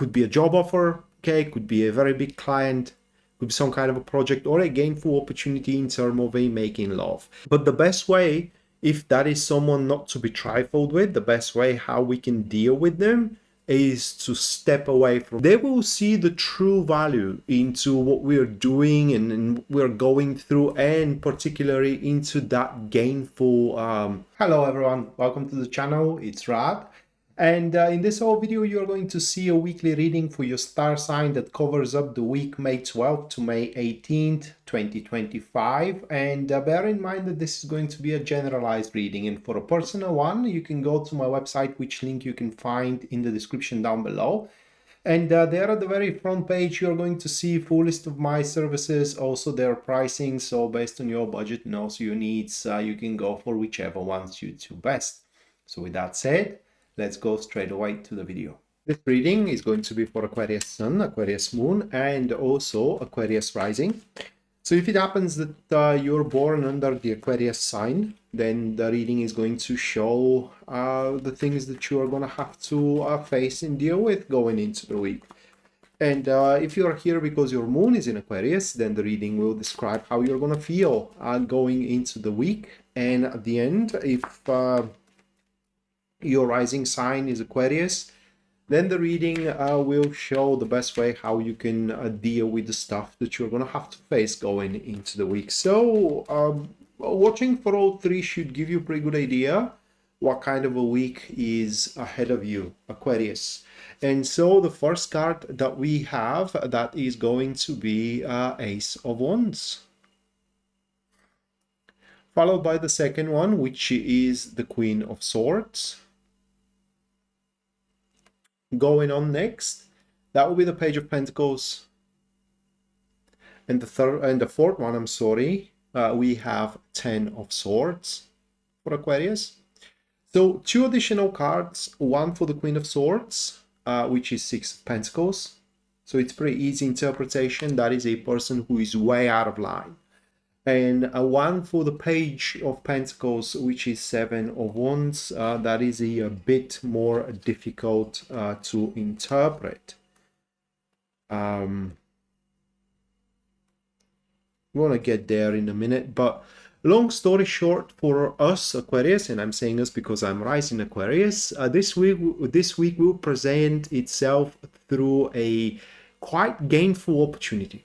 Could be a job offer, okay, could be a very big client, could be some kind of a project or a gainful opportunity in terms of a making love. But the best way, if that is someone not to be trifled with, the best way how we can deal with them is to step away from. They will see the true value into what we're doing and we're going through, and particularly into that gainful. Hello everyone, welcome to the channel. It's Rad. And in this whole video, you're going to see a weekly reading for your star sign that covers up the week May 12th to May 18th, 2025. And bear in mind that this is going to be a generalized reading. And for a personal one, you can go to my website, which link you can find in the description down below. And there at the very front page, you're going to see a full list of my services, also their pricing. So based on your budget and also your needs, you can go for whichever one suits you best. So with that said, let's go straight away to the video. This reading is going to be for Aquarius Sun, Aquarius Moon, and also Aquarius Rising. So if it happens that you're born under the Aquarius sign, then the reading is going to show the things that you are going to have to face and deal with going into the week. And if you're here because your moon is in Aquarius, then the reading will describe how you're going to feel going into the week. And at the end, if your rising sign is Aquarius, then the reading will show the best way how you can deal with the stuff that you're going to have to face going into the week. So watching for all three should give you a pretty good idea what kind of a week is ahead of you, Aquarius. And so the first card that we have, that is going to be Ace of Wands, followed by the second one, which is the Queen of Swords. Going on next, that will be the Page of Pentacles, and the fourth one, I'm sorry, we have 10 of Swords for Aquarius. So two additional cards, one for the Queen of Swords, which is 6 of Pentacles. So it's pretty easy interpretation. That is a person who is way out of line. And one for the Page of Pentacles, which is 7 of Wands. That is a bit more difficult to interpret. We want to get there in a minute, but long story short, for us Aquarius, and I'm saying this because I'm rising Aquarius, this week will present itself through a quite gainful opportunity.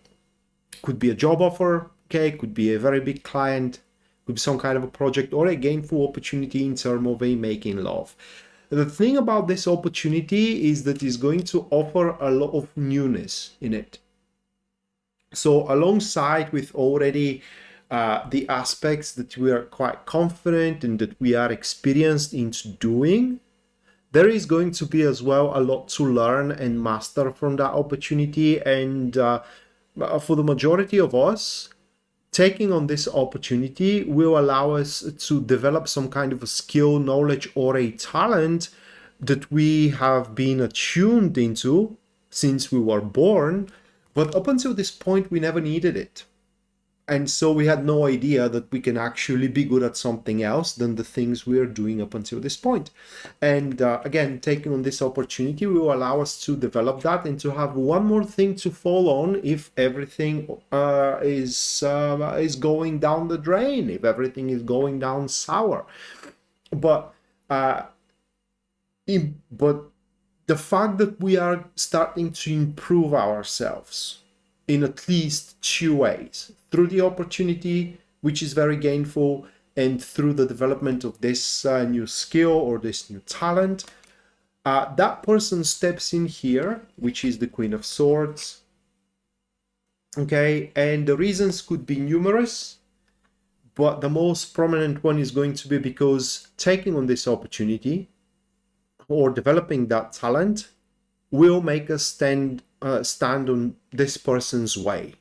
Could be a job offer, okay, could be a very big client, could be some kind of a project or a gainful opportunity in terms of a making love. The thing about this opportunity is that it's going to offer a lot of newness in it. So alongside with already the aspects that we are quite confident and that we are experienced into doing, there is going to be as well a lot to learn and master from that opportunity. And for the majority of us, taking on this opportunity will allow us to develop some kind of a skill, knowledge, or a talent that we have been attuned into since we were born, but up until this point we never needed it. And so we had no idea that we can actually be good at something else than the things we are doing up until this point. And again, taking on this opportunity will allow us to develop that and to have one more thing to fall on if everything is going down the drain, if everything is going down sour. But the fact that we are starting to improve ourselves in at least 2 ways, through the opportunity, which is very gainful, and through the development of this new skill or this new talent, that person steps in here, which is the Queen of Swords. Okay, and the reasons could be numerous, but the most prominent one is going to be because taking on this opportunity or developing that talent will make us stand on this person's way.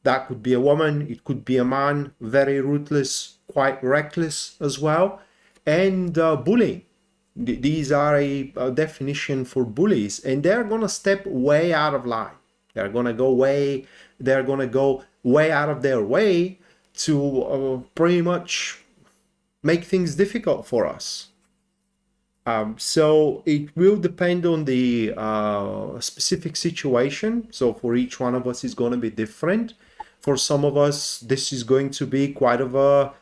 That could be a woman, it could be a man, very ruthless, quite reckless as well, and bullying. These are a definition for bullies, and they're gonna step way out of line. They're gonna go way out of their way to pretty much make things difficult for us. So it will depend on the specific situation. So for each one of us is going to be different. For some of us, this is going to be quite of a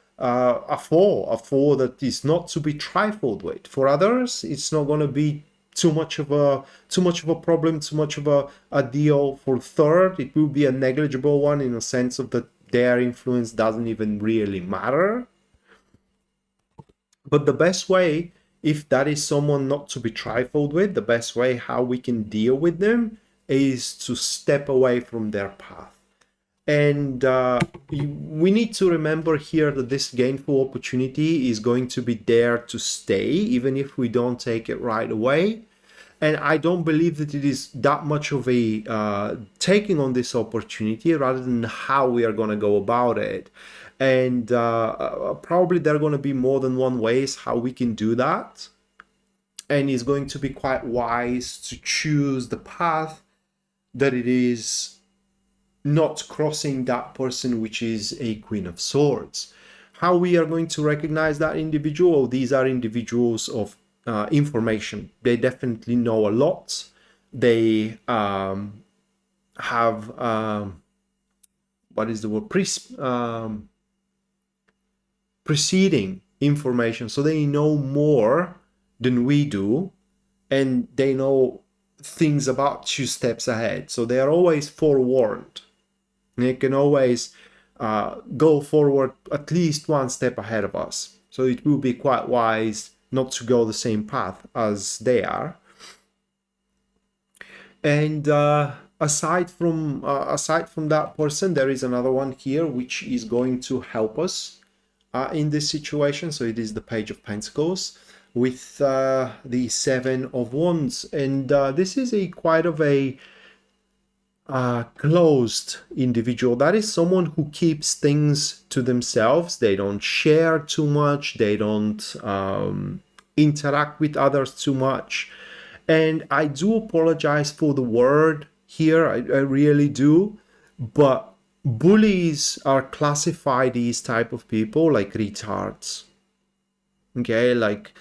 four that is not to be trifled with. For others, it's not going to be too much of a problem, too much of a deal. For third, it will be a negligible one in a sense of that their influence doesn't even really matter. But the best way, if that is someone not to be trifled with, the best way how we can deal with them is to step away from their path. And we need to remember here that this gainful opportunity is going to be there to stay, even if we don't take it right away. And I don't believe that it is that much of a taking on this opportunity rather than how we are going to go about it. And probably there are going to be more than one ways how we can do that. And it's going to be quite wise to choose the path that it is not crossing that person, which is a Queen of Swords. How we are going to recognize that individual? These are individuals of information. They definitely know a lot. They have what is the word? Preceding information, so they know more than we do, and they know things about 2 steps ahead. So they are always forewarned. They can always go forward at least 1 step ahead of us. So it will be quite wise not to go the same path as they are. And aside from that person, there is another one here which is going to help us in this situation. So it is the Page of Pentacles with the 7 of Wands, and this is a quite of a closed individual. That is someone who keeps things to themselves. They don't share too much. They don't interact with others too much. And I do apologize for the word here. I really do. But bullies are classified these type of people like retards. Okay, like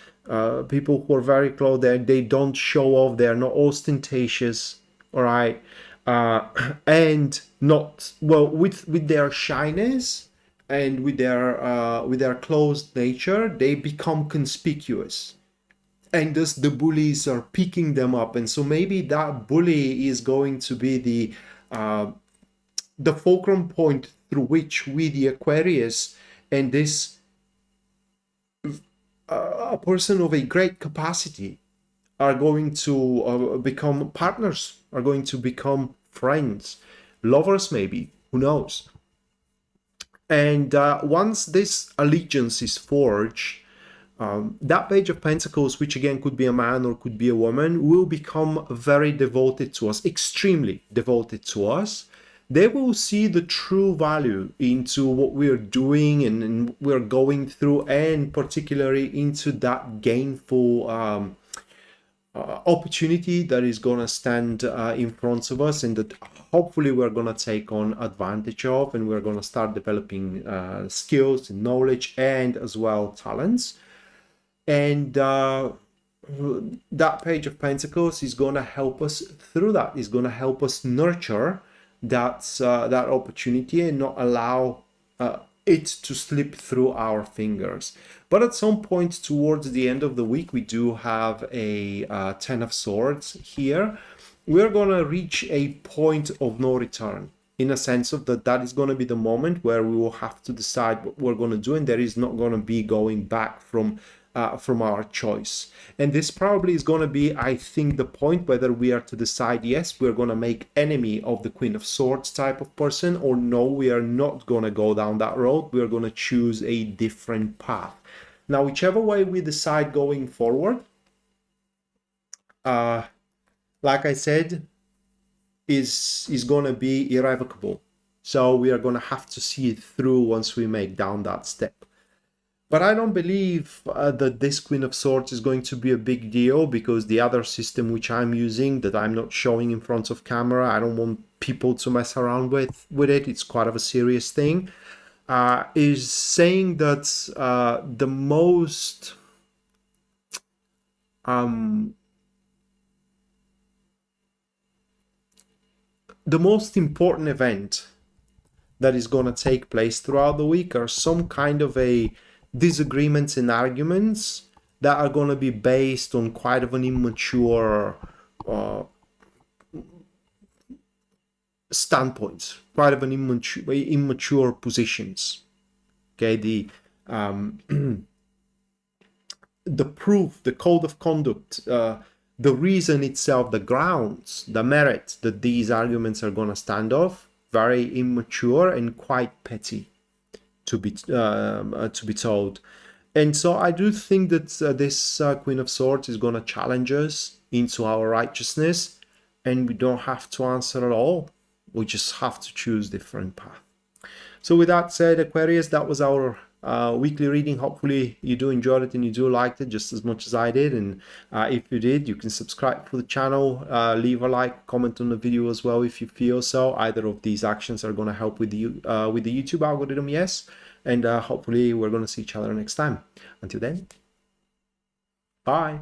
people who are very close. They don't show off. They're not ostentatious. All right. And not well with their shyness and with their closed nature, they become conspicuous, and thus the bullies are picking them up. And so maybe that bully is going to be the fulcrum point through which we, the Aquarius, and this a person of a great capacity are going to become partners, are going to become friends, lovers maybe, who knows. And once this allegiance is forged, that Page of Pentacles, which again could be a man or could be a woman, will become very devoted to us, extremely devoted to us. They will see the true value into what we're doing and we're going through, and particularly into that gainful opportunity that is going to stand in front of us, and that hopefully we're going to take on advantage of, and we're going to start developing skills and knowledge and as well talents. And that Page of Pentacles is going to help us through that, is going to help us nurture that opportunity and not allow it to slip through our fingers. But at some point towards the end of the week, we do have a 10 of Swords here. We're going to reach a point of no return, in a sense of that is going to be the moment where we will have to decide what we're going to do, and there is not going to be going back from our choice. And this probably is going to be, I think, the point whether we are to decide, yes, we're going to make enemy of the Queen of Swords type of person, or no, we are not going to go down that road. We're going to choose a different path. Now, whichever way we decide going forward, like I said, is going to be irrevocable. So we are going to have to see it through once we make down that step. But I don't believe that this Queen of Swords is going to be a big deal, because the other system which I'm using, that I'm not showing in front of camera, I don't want people to mess around with it. It's quite of a serious thing. Is saying that the most the most important event that is going to take place throughout the week are some kind of a disagreements and arguments that are going to be based on quite of an immature standpoints, quite of an immature positions. Okay, the the proof, the code of conduct, the reason itself, the grounds, the merit that these arguments are going to stand off, very immature and quite petty, to be told. And so I do think that this Queen of Swords is going to challenge us into our righteousness, and we don't have to answer at all. We just have to choose different path. So with that said, Aquarius, that was our weekly reading. Hopefully you do enjoy it and you do like it just as much as I did. And if you did, you can subscribe to the channel, leave a like, comment on the video as well if you feel so. Either of these actions are going to help with the YouTube algorithm, yes. And hopefully we're going to see each other next time. Until then, bye.